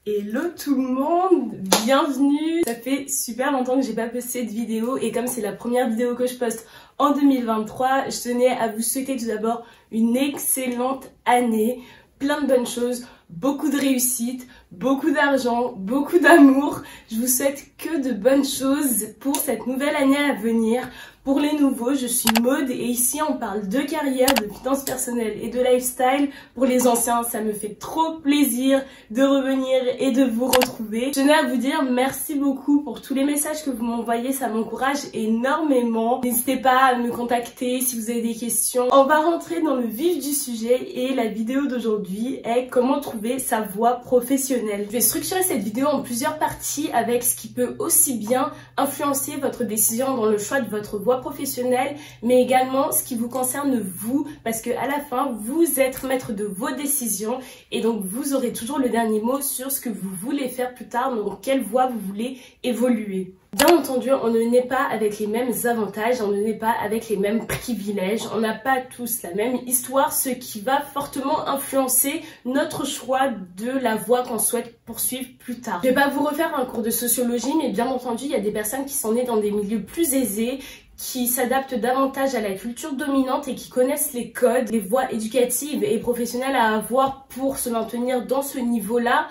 Hello tout le monde, bienvenue. Ça fait super longtemps que j'ai pas posté de vidéo et comme c'est la première vidéo que je poste en 2023, je tenais à vous souhaiter tout d'abord une excellente année, plein de bonnes choses, beaucoup de réussite, beaucoup d'argent, beaucoup d'amour. Je vous souhaite que de bonnes choses pour cette nouvelle année à venir. Pour les nouveaux, je suis Maud et ici on parle de carrière, de finances personnelles et de lifestyle. Pour les anciens, ça me fait trop plaisir de revenir et de vous retrouver. Je tenais à vous dire merci beaucoup pour tous les messages que vous m'envoyez, ça m'encourage énormément. N'hésitez pas à me contacter si vous avez des questions. On va rentrer dans le vif du sujet et la vidéo d'aujourd'hui est comment trouver sa voie professionnelle. Je vais structurer cette vidéo en plusieurs parties avec ce qui peut aussi bien influencer votre décision dans le choix de votre voie professionnelle, mais également ce qui vous concerne vous, parce que à la fin vous êtes maître de vos décisions et donc vous aurez toujours le dernier mot sur ce que vous voulez faire plus tard, dans quelle voie vous voulez évoluer. Bien entendu, on ne naît pas avec les mêmes avantages, on ne naît pas avec les mêmes privilèges, on n'a pas tous la même histoire, ce qui va fortement influencer notre choix de la voie qu'on souhaite poursuivre plus tard. Je ne vais pas vous refaire un cours de sociologie, mais bien entendu, il y a des personnes qui sont nées dans des milieux plus aisés, qui s'adaptent davantage à la culture dominante et qui connaissent les codes, les voies éducatives et professionnelles à avoir pour se maintenir dans ce niveau-là.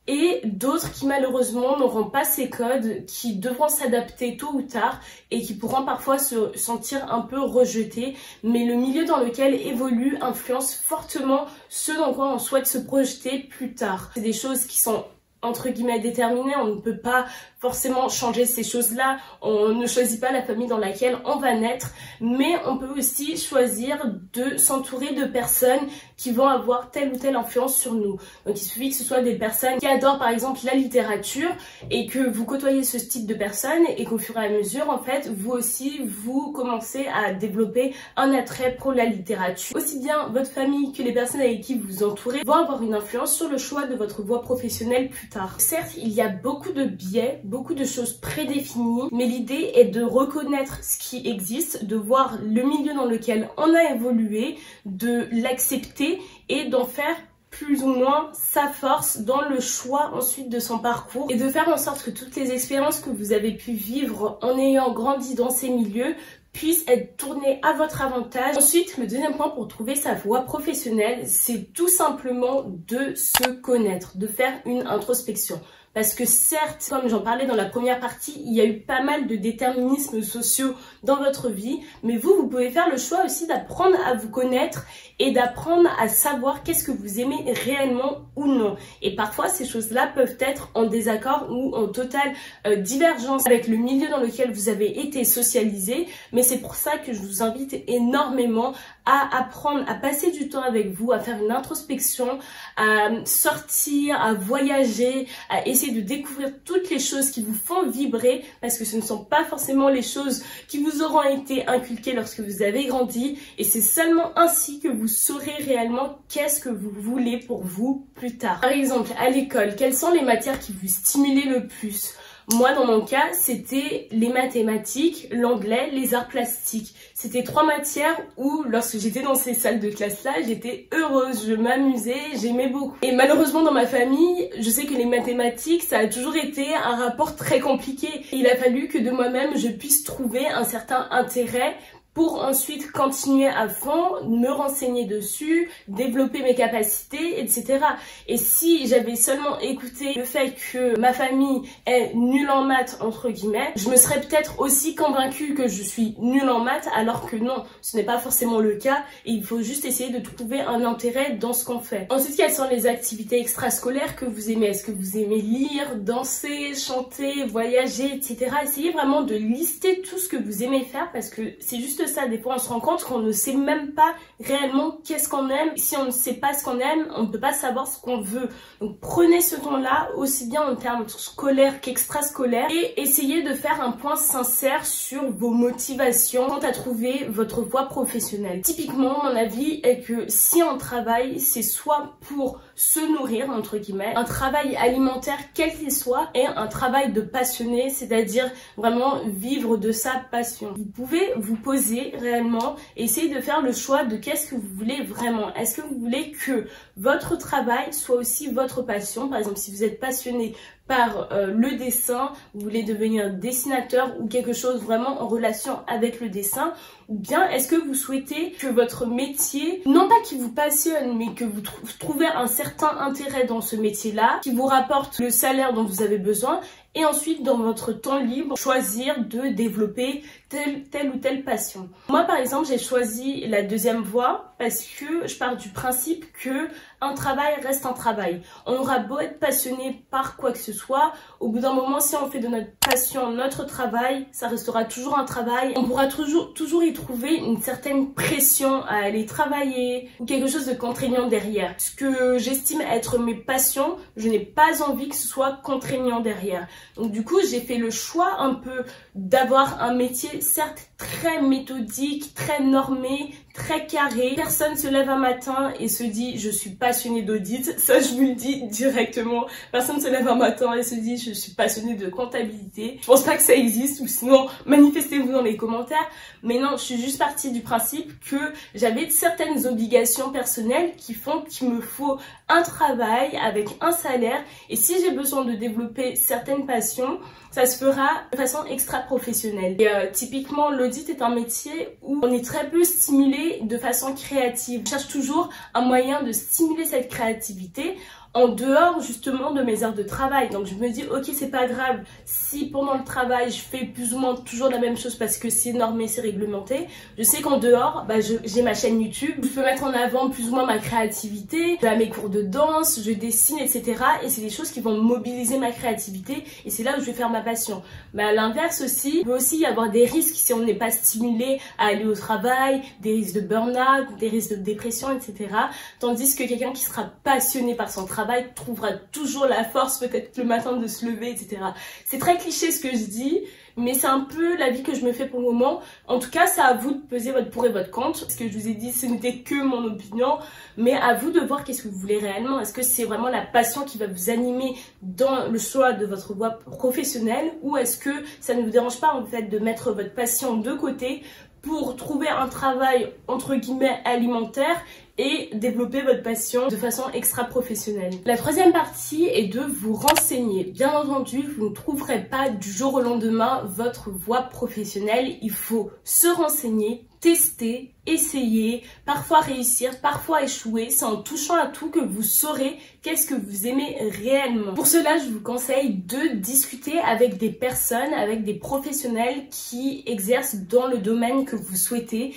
Et d'autres qui malheureusement n'auront pas ces codes, qui devront s'adapter tôt ou tard et qui pourront parfois se sentir un peu rejetés. Mais le milieu dans lequel évolue influence fortement ce dans quoi on souhaite se projeter plus tard. C'est des choses qui sont entre guillemets déterminées, on ne peut pas forcément changer ces choses-là, on ne choisit pas la famille dans laquelle on va naître, mais on peut aussi choisir de s'entourer de personnes qui vont avoir telle ou telle influence sur nous. Donc il suffit que ce soit des personnes qui adorent par exemple la littérature et que vous côtoyez ce type de personnes et qu'au fur et à mesure en fait vous aussi vous commencez à développer un attrait pour la littérature. Aussi bien votre famille que les personnes avec qui vous vous entourez vont avoir une influence sur le choix de votre voie professionnelle plus tard. Certes, il y a beaucoup de biais, beaucoup de choses prédéfinies, mais l'idée est de reconnaître ce qui existe, de voir le milieu dans lequel on a évolué, de l'accepter et d'en faire plus ou moins sa force dans le choix ensuite de son parcours et de faire en sorte que toutes les expériences que vous avez pu vivre en ayant grandi dans ces milieux puissent être tournées à votre avantage. Ensuite, le deuxième point pour trouver sa voie professionnelle, c'est tout simplement de se connaître, de faire une introspection. Parce que certes, comme j'en parlais dans la première partie, il y a eu pas mal de déterminismes sociaux dans votre vie, mais vous pouvez faire le choix aussi d'apprendre à vous connaître et d'apprendre à savoir qu'est-ce que vous aimez réellement ou non. Et parfois, ces choses-là peuvent être en désaccord ou en totale divergence avec le milieu dans lequel vous avez été socialisé, mais c'est pour ça que je vous invite énormément à apprendre à passer du temps avec vous, à faire une introspection, à sortir, à voyager, à essayer de découvrir toutes les choses qui vous font vibrer parce que ce ne sont pas forcément les choses qui vous auront été inculquées lorsque vous avez grandi et c'est seulement ainsi que vous saurez réellement qu'est-ce que vous voulez pour vous plus tard. Par exemple, à l'école, quelles sont les matières qui vous stimulaient le plus ? Moi, dans mon cas, c'était les mathématiques, l'anglais, les arts plastiques. C'était 3 matières où, lorsque j'étais dans ces salles de classe-là, j'étais heureuse, je m'amusais, j'aimais beaucoup. Et malheureusement, dans ma famille, je sais que les mathématiques, ça a toujours été un rapport très compliqué. Et il a fallu que de moi-même, je puisse trouver un certain intérêt pour ensuite continuer à fond, me renseigner dessus, développer mes capacités, etc. Et si j'avais seulement écouté le fait que ma famille est nulle en maths, entre guillemets, je me serais peut-être aussi convaincue que je suis nulle en maths, alors que non, ce n'est pas forcément le cas, et il faut juste essayer de trouver un intérêt dans ce qu'on fait. Ensuite, quelles sont les activités extrascolaires que vous aimez? Est-ce que vous aimez lire, danser, chanter, voyager, etc. Essayez vraiment de lister tout ce que vous aimez faire, parce que c'est juste ça, des fois on se rend compte qu'on ne sait même pas réellement qu'est-ce qu'on aime. Si on ne sait pas ce qu'on aime, on ne peut pas savoir ce qu'on veut. Donc prenez ce temps-là, aussi bien en termes scolaires qu'extrascolaires, et essayez de faire un point sincère sur vos motivations quant à trouver votre voie professionnelle. Typiquement, mon avis est que si on travaille, c'est soit pour se nourrir, entre guillemets, un travail alimentaire quel qu'il soit et un travail de passionné, c'est-à-dire vraiment vivre de sa passion. Vous pouvez vous poser réellement et essayer de faire le choix de qu'est-ce que vous voulez vraiment. Est-ce que vous voulez que votre travail soit aussi votre passion? Par exemple, si vous êtes passionné par le dessin, vous voulez devenir dessinateur ou quelque chose vraiment en relation avec le dessin, ou bien est-ce que vous souhaitez que votre métier, non pas qui vous passionne, mais que vous trouvez un certain intérêt dans ce métier-là, qui vous rapporte le salaire dont vous avez besoin, et ensuite dans votre temps libre, choisir de développer telle ou telle passion. Moi par exemple, j'ai choisi la deuxième voie parce que je pars du principe que un travail reste un travail. On aura beau être passionné par quoi que ce soit, au bout d'un moment, si on fait de notre passion notre travail, ça restera toujours un travail. On pourra toujours y trouver une certaine pression à aller travailler ou quelque chose de contraignant derrière. Ce que j'estime être mes passions, je n'ai pas envie que ce soit contraignant derrière. Donc du coup, j'ai fait le choix un peu d'avoir un métier certes très méthodique, très normé, très carré. Personne se lève un matin et se dit je suis passionné d'audit, ça je vous le dis directement. Personne se lève un matin et se dit je suis passionné de comptabilité. Je pense pas que ça existe, ou sinon manifestez-vous dans les commentaires. Mais non, je suis juste partie du principe que j'avais certaines obligations personnelles qui font qu'il me faut un travail avec un salaire, et si j'ai besoin de développer certaines passions, ça se fera de façon extra-professionnelle. Et typiquement, l'audit est un métier où on est très peu stimulé de façon créative. Je cherche toujours un moyen de stimuler cette créativité en dehors justement de mes heures de travail. Donc je me dis ok, c'est pas grave si pendant le travail je fais plus ou moins toujours la même chose parce que c'est normé, c'est réglementé. Je sais qu'en dehors, j'ai ma chaîne YouTube, je peux mettre en avant plus ou moins ma créativité, mes cours de danse, je dessine, etc. Et c'est des choses qui vont mobiliser ma créativité et c'est là où je vais faire ma passion. Mais à l'inverse aussi, il peut aussi y avoir des risques si on n'est pas stimulé à aller au travail, des risques de burn-out, des risques de dépression, etc. Tandis que quelqu'un qui sera passionné par son travail trouvera toujours la force peut-être le matin de se lever, etc. C'est très cliché ce que je dis, mais c'est un peu l'avis que je me fais pour le moment. En tout cas, c'est à vous de peser votre pour et votre contre. Ce que je vous ai dit, ce n'était que mon opinion, mais à vous de voir qu'est-ce que vous voulez réellement. Est-ce que c'est vraiment la passion qui va vous animer dans le choix de votre voie professionnelle, ou est-ce que ça ne vous dérange pas en fait de mettre votre passion de côté pour trouver un travail entre guillemets alimentaire et développer votre passion de façon extra-professionnelle. La troisième partie est de vous renseigner. Bien entendu, vous ne trouverez pas du jour au lendemain votre voie professionnelle. Il faut se renseigner, tester, essayer, parfois réussir, parfois échouer. C'est en touchant à tout que vous saurez qu'est-ce que vous aimez réellement. Pour cela, je vous conseille de discuter avec des personnes, avec des professionnels qui exercent dans le domaine que vous souhaitez,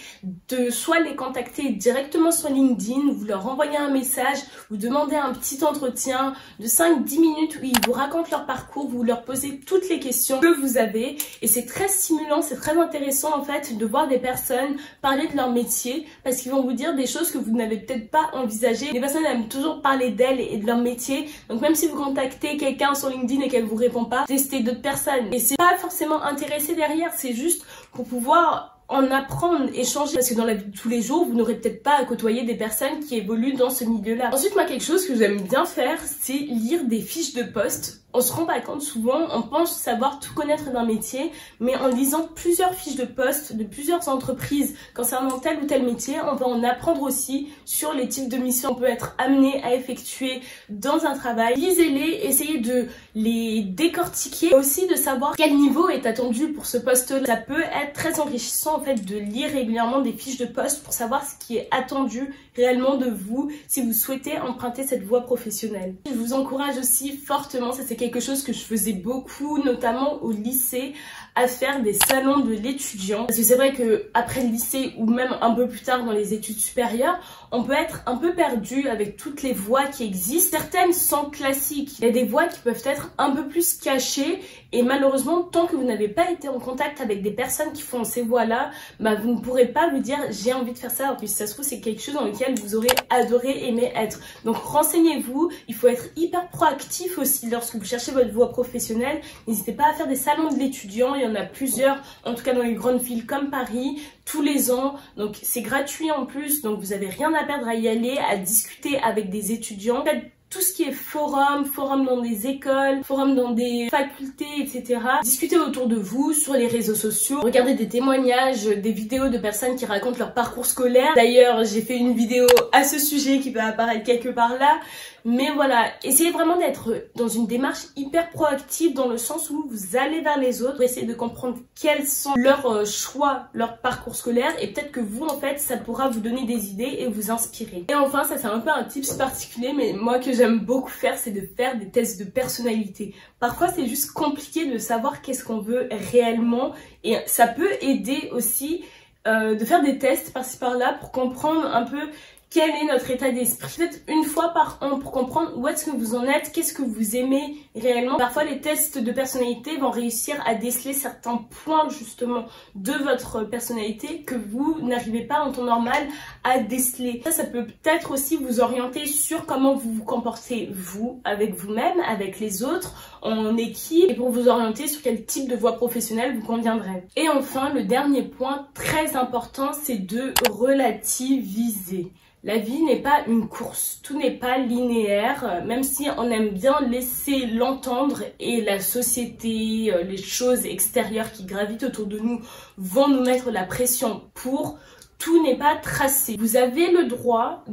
de soit les contacter directement sur LinkedIn, vous leur envoyez un message, vous demandez un petit entretien de 5-10 minutes où ils vous racontent leur parcours, vous leur posez toutes les questions que vous avez, et c'est très stimulant, c'est très intéressant en fait de voir des personnes parler de leur métier, parce qu'ils vont vous dire des choses que vous n'avez peut-être pas envisagées. Les personnes aiment toujours parler d'elles et de leur métier, donc même si vous contactez quelqu'un sur LinkedIn et qu'elle vous répond pas, testez d'autres personnes. Et c'est pas forcément intéressé derrière, c'est juste pour pouvoir en apprendre, échanger, parce que dans la vie de tous les jours, vous n'aurez peut-être pas à côtoyer des personnes qui évoluent dans ce milieu-là. Ensuite, moi, quelque chose que j'aime bien faire, c'est lire des fiches de poste. On se rend pas compte souvent, on pense savoir tout connaître d'un métier, mais en lisant plusieurs fiches de poste de plusieurs entreprises concernant tel ou tel métier, on va en apprendre aussi sur les types de missions qu'on peut être amené à effectuer dans un travail. Lisez-les, essayez de les décortiquer, aussi de savoir quel niveau est attendu pour ce poste-là. Ça peut être très enrichissant en fait de lire régulièrement des fiches de poste pour savoir ce qui est attendu réellement de vous si vous souhaitez emprunter cette voie professionnelle. Je vous encourage aussi fortement, ça c'est quelque chose que je faisais beaucoup, notamment au lycée, à faire des salons de l'étudiant. Parce que c'est vrai que après le lycée ou même un peu plus tard dans les études supérieures, on peut être un peu perdu avec toutes les voies qui existent. Certaines sont classiques. Il y a des voies qui peuvent être un peu plus cachées et malheureusement, tant que vous n'avez pas été en contact avec des personnes qui font ces voies-là, vous ne pourrez pas vous dire j'ai envie de faire ça. En plus, si ça se trouve, c'est quelque chose dans lequel vous aurez adoré aimer être. Donc renseignez-vous. Il faut être hyper proactif aussi lorsque vous cherchez votre voie professionnelle. N'hésitez pas à faire des salons de l'étudiant. Il y en a plusieurs, en tout cas dans les grandes villes comme Paris, tous les ans. Donc c'est gratuit en plus, donc vous n'avez rien à perdre à y aller, à discuter avec des étudiants. Faites tout ce qui est forum dans des écoles, forum dans des facultés, etc. Discutez autour de vous sur les réseaux sociaux, regardez des témoignages, des vidéos de personnes qui racontent leur parcours scolaire. D'ailleurs, j'ai fait une vidéo à ce sujet qui va apparaître quelque part là. Mais voilà, essayez vraiment d'être dans une démarche hyper proactive dans le sens où vous allez vers les autres, essayez de comprendre quels sont leurs choix, leur parcours scolaire et peut-être que vous en fait ça pourra vous donner des idées et vous inspirer. Et enfin, ça c'est un peu un tips particulier mais moi que j'aime beaucoup faire, c'est de faire des tests de personnalité. Parfois c'est juste compliqué de savoir qu'est-ce qu'on veut réellement et ça peut aider aussi de faire des tests par-ci par-là pour comprendre un peu quel est notre état d'esprit. Peut-être une fois par an pour comprendre où est-ce que vous en êtes, qu'est-ce que vous aimez réellement. Parfois les tests de personnalité vont réussir à déceler certains points justement de votre personnalité que vous n'arrivez pas en temps normal à déceler. Ça peut peut-être aussi vous orienter sur comment vous vous comportez vous, avec vous-même, avec les autres, en équipe et pour vous orienter sur quel type de voie professionnelle vous conviendrait. Et enfin, le dernier point très important, c'est de relativiser. La vie n'est pas une course, tout n'est pas linéaire, même si on aime bien laisser l'entendre et la société, les choses extérieures qui gravitent autour de nous vont nous mettre la pression pour, tout n'est pas tracé. Vous avez le droit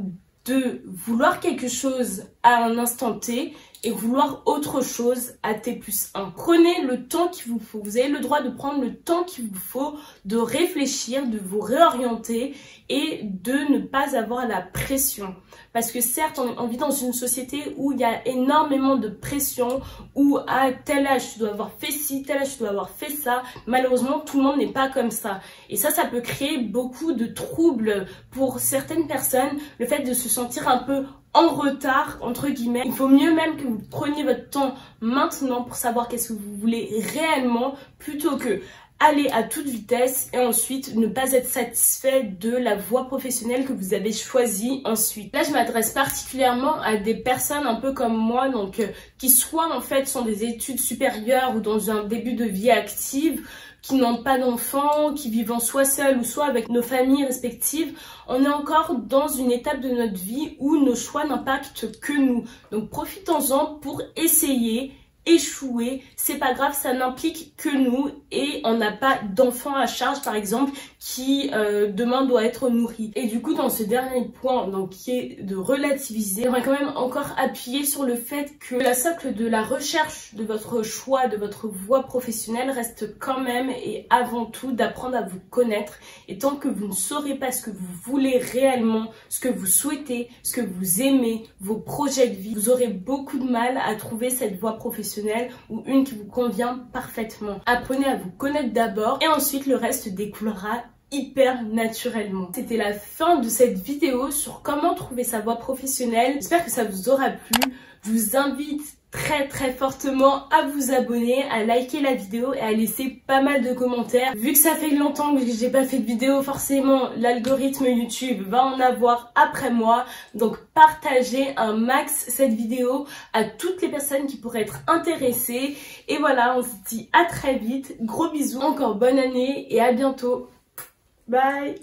de vouloir quelque chose à un instant T et vouloir autre chose à T+1. Prenez le temps qu'il vous faut. Vous avez le droit de prendre le temps qu'il vous faut, de réfléchir, de vous réorienter et de ne pas avoir la pression. Parce que certes, on vit dans une société où il y a énormément de pression, où à tel âge tu dois avoir fait ci, tel âge tu dois avoir fait ça. Malheureusement, tout le monde n'est pas comme ça. Et ça peut créer beaucoup de troubles pour certaines personnes. Le fait de se sentir un peu en retard, entre guillemets. Il faut mieux même que vous preniez votre temps maintenant pour savoir qu'est-ce que vous voulez réellement plutôt que aller à toute vitesse et ensuite ne pas être satisfait de la voie professionnelle que vous avez choisie ensuite. Là, je m'adresse particulièrement à des personnes un peu comme moi, donc qui soit en fait sont des études supérieures ou dans un début de vie active, qui n'ont pas d'enfants, qui vivent soit seuls ou soit avec nos familles respectives. On est encore dans une étape de notre vie où nos choix n'impactent que nous. Donc profitons-en pour essayer, échouer, c'est pas grave, ça n'implique que nous et on n'a pas d'enfant à charge par exemple qui demain doit être nourri. Et du coup dans ce dernier point donc qui est de relativiser, on va quand même encore appuyer sur le fait que la socle de la recherche de votre choix, de votre voie professionnelle reste quand même et avant tout d'apprendre à vous connaître et tant que vous ne saurez pas ce que vous voulez réellement, ce que vous souhaitez, ce que vous aimez, vos projets de vie, vous aurez beaucoup de mal à trouver cette voie professionnelle ou une qui vous convient parfaitement. Apprenez à vous connaître d'abord et ensuite le reste découlera hyper naturellement. C'était la fin de cette vidéo sur comment trouver sa voie professionnelle. J'espère que ça vous aura plu. Je vous invite très fortement à vous abonner, à liker la vidéo et à laisser pas mal de commentaires. Vu que ça fait longtemps que j'ai pas fait de vidéo, forcément l'algorithme YouTube va en avoir après moi. Donc partagez un max cette vidéo à toutes les personnes qui pourraient être intéressées. Et voilà, on se dit à très vite. Gros bisous, encore bonne année et à bientôt. Bye.